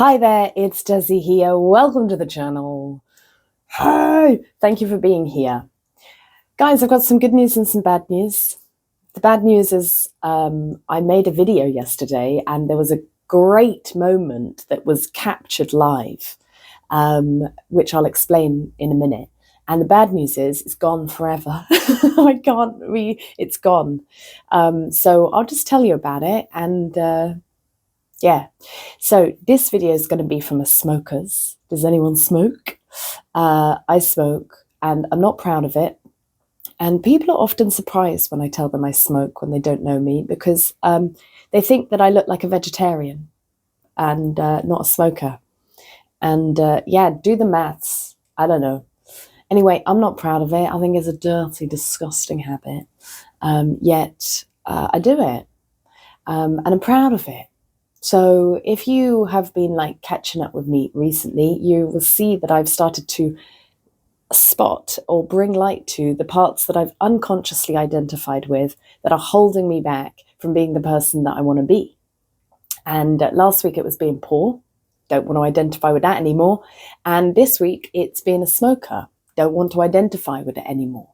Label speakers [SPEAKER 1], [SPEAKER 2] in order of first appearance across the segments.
[SPEAKER 1] Hi there, it's Jessie here. Welcome to the channel. Hi! Thank you for being here. Guys, I've got some good news and some bad news. The bad news is I made a video yesterday and there was a great moment that was captured live, which I'll explain in a minute. And the bad news is it's gone forever. It's gone. So I'll just tell you about it and yeah, so this video is going to be from a smoker's. Does anyone smoke? I smoke and I'm not proud of it. And people are often surprised when I tell them I smoke when they don't know me because they think that I look like a vegetarian and not a smoker. And yeah, do the maths. I don't know. Anyway, I'm not proud of it. I think it's a dirty, disgusting habit. Yet I do it and I'm proud of it. So if you have been like catching up with me recently, you will see that I've started to spot or bring light to the parts that I've unconsciously identified with that are holding me back from being the person that I want to be. And last week it was being poor. Don't want to identify with that anymore. And this week it's being a smoker. Don't want to identify with it anymore.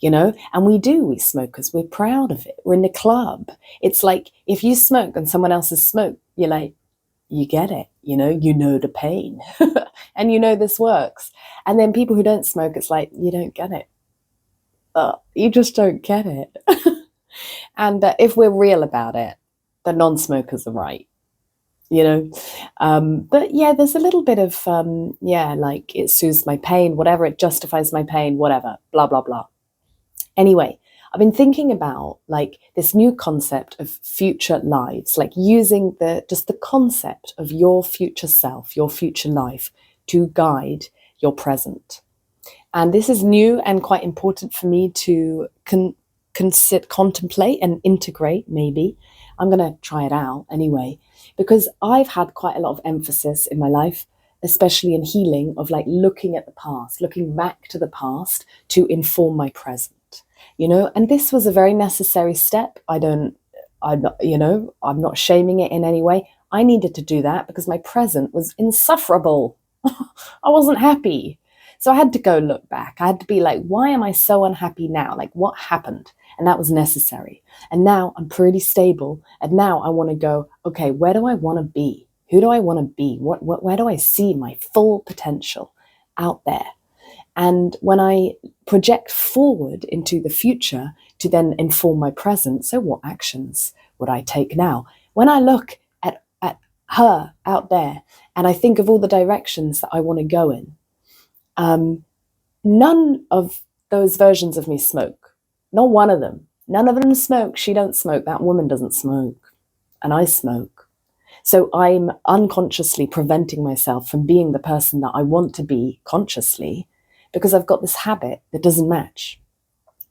[SPEAKER 1] And we smokers, we're proud of it. We're in the club. It's like if you smoke and someone else has smoked, you're like, you get it, you know the pain and this works. And then people who don't smoke, it's like, you don't get it. You just don't get it. And if we're real about it, the non-smokers are right. But yeah, there's a little bit of, like it soothes my pain, whatever, it justifies my pain, whatever, blah, blah, blah. Anyway, I've been thinking about like this new concept of future lives, like using just the concept of your future self, your future life to guide your present. And this is new and quite important for me to contemplate and integrate, maybe. I'm going to try it out anyway, because I've had quite a lot of emphasis in my life, especially in healing, of like looking at the past, looking back to the past to inform my present. And this was a very necessary step. I'm not shaming it in any way. I needed to do that because my present was insufferable. I wasn't happy. So I had to go look back. I had to be like, why am I so unhappy now? Like, what happened? And that was necessary. And now I'm pretty stable. And now I want to go, okay, where do I want to be? Who do I want to be? Where do I see my full potential out there? And when I project forward into the future to then inform my present, so what actions would I take now? When I look at her out there and I think of all the directions that I want to go in, none of those versions of me smoke. Not one of them. None of them smoke. She don't smoke. That woman doesn't smoke. And I smoke. So I'm unconsciously preventing myself from being the person that I want to be consciously, because I've got this habit that doesn't match.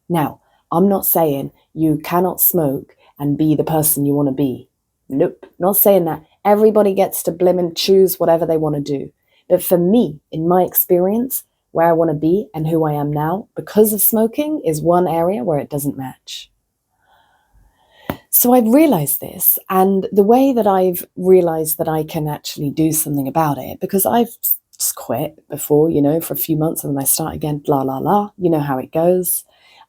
[SPEAKER 1] Now, I'm not saying you cannot smoke and be the person you want to be. Nope, not saying that. Everybody gets to blim and choose whatever they want to do. But for me, in my experience, where I want to be and who I am now, because of smoking, is one area where it doesn't match. So I've realized this, and the way that I've realized that I can actually do something about it, because I've quit before, for a few months, and then I start again, blah, blah, blah. You know how it goes.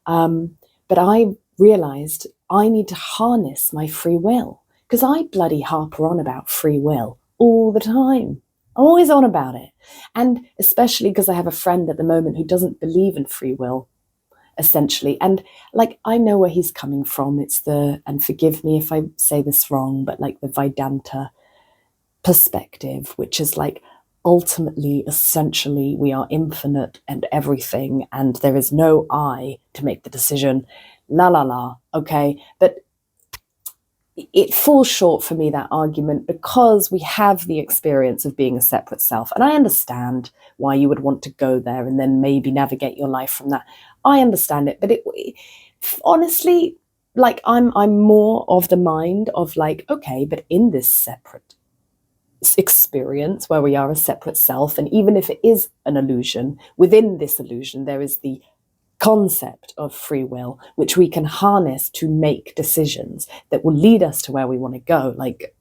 [SPEAKER 1] But I realized I need to harness my free will, because I bloody harper on about free will all the time. I'm always on about it. And especially because I have a friend at the moment who doesn't believe in free will, essentially. And like, I know where he's coming from. It's and forgive me if I say this wrong, but like the Vedanta perspective, which is like, ultimately, essentially, we are infinite and everything, and there is no I to make the decision, la la la, okay? But it falls short for me, that argument, because we have the experience of being a separate self. And I understand why you would want to go there and then maybe navigate your life from that. I understand it, but honestly, like I'm more of the mind of like, okay, but in this separate experience where we are a separate self, and even if it is an illusion, within this illusion there is the concept of free will, which we can harness to make decisions that will lead us to where we want to go. Like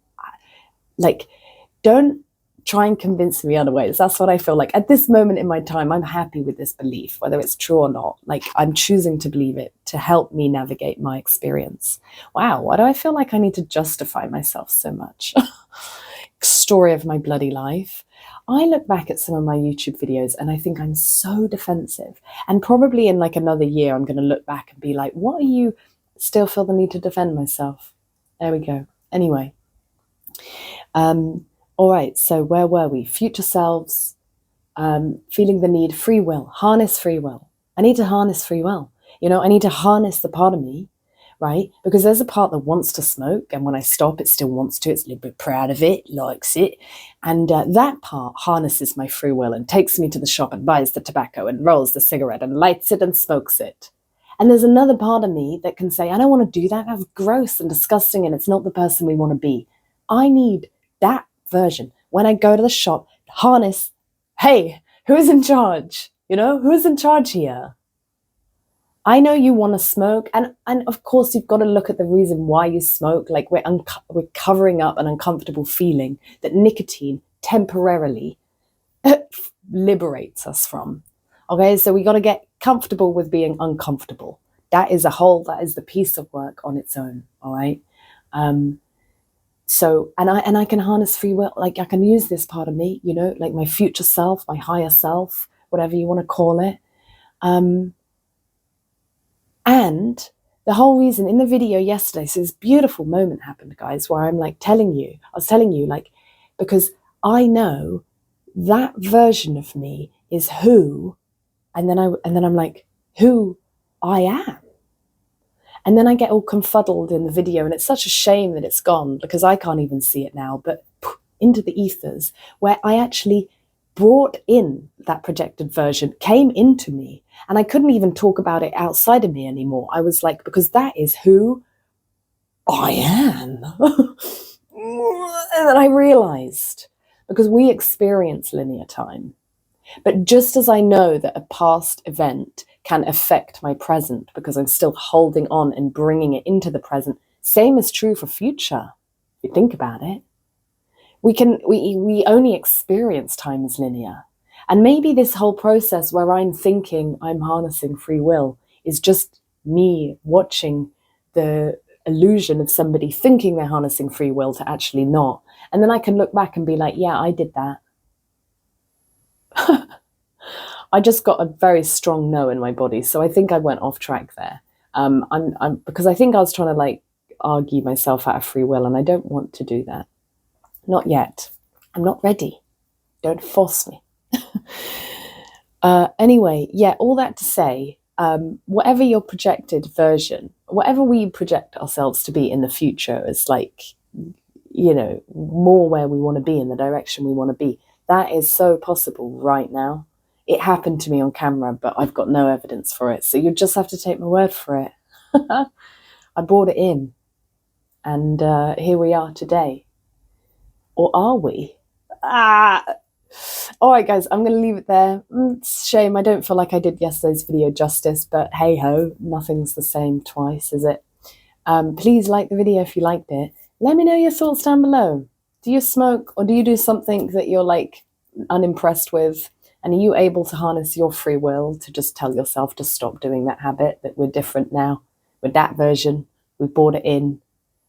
[SPEAKER 1] don't try and convince me otherwise. That's what I feel like. At this moment in my time, I'm happy with this belief, whether it's true or not. Like, I'm choosing to believe it to help me navigate my experience. Wow, why do I feel like I need to justify myself so much? Story of my bloody life. I look back at some of my YouTube videos and I think I'm so defensive. And probably in like another year, I'm going to look back and be like, what are you still feel the need to defend myself? There we go. Anyway. All right, so where were we? Future selves, feeling the need, free will, harness free will. I need to harness free will. I need to harness the part of me, right? Because there's a part that wants to smoke, and when I stop, it still wants to. It's a little bit proud of it, likes it. And that part harnesses my free will and takes me to the shop and buys the tobacco and rolls the cigarette and lights it and smokes it. And there's another part of me that can say, I don't want to do that. That's gross and disgusting, and it's not the person we want to be. I need that version. When I go to the shop, harness, hey, who's in charge? Who's in charge here? I know you want to smoke, and of course you've got to look at the reason why you smoke. Like we're covering up an uncomfortable feeling that nicotine temporarily liberates us from. Okay, so we got to get comfortable with being uncomfortable. That is the piece of work on its own. All right. So, and I can harness free will. Like I can use this part of me, like my future self, my higher self, whatever you want to call it. And the whole reason in the video yesterday, so this beautiful moment happened, guys, where I was telling you, like, because I know that version of me is who, and then I'm like, who I am. And then I get all confuddled in the video, and it's such a shame that it's gone because I can't even see it now, but into the ethers, where I actually brought in that projected version, came into me, and I couldn't even talk about it outside of me anymore. I was like, because that is who I am. And then I realized, because we experience linear time, but just as I know that a past event can affect my present because I'm still holding on and bringing it into the present, same is true for future. If you think about it, we only experience time as linear. And maybe this whole process where I'm thinking I'm harnessing free will is just me watching the illusion of somebody thinking they're harnessing free will to actually not. And then I can look back and be like, yeah, I did that. I just got a very strong no in my body. So I think I went off track there. Because I think I was trying to argue myself out of free will, and I don't want to do that. Not yet. I'm not ready. Don't force me. Anyway, yeah, all that to say, whatever your projected version, whatever we project ourselves to be in the future is more where we want to be, in the direction we want to be. That is so possible right now. It happened to me on camera, but I've got no evidence for it. So you just have to take my word for it. I brought it in. And here we are today. Or are we? All right, guys, I'm going to leave it there. It's a shame. I don't feel like I did yesterday's video justice, but hey ho, nothing's the same twice, is it? Please like the video if you liked it. Let me know your thoughts down below. Do you smoke, or do you do something that you're unimpressed with? And are you able to harness your free will to just tell yourself to stop doing that habit, that we're different now? We're that version. We brought it in.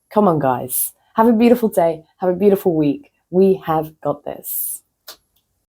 [SPEAKER 1] Come on, guys. Have a beautiful day. Have a beautiful week. We have got this.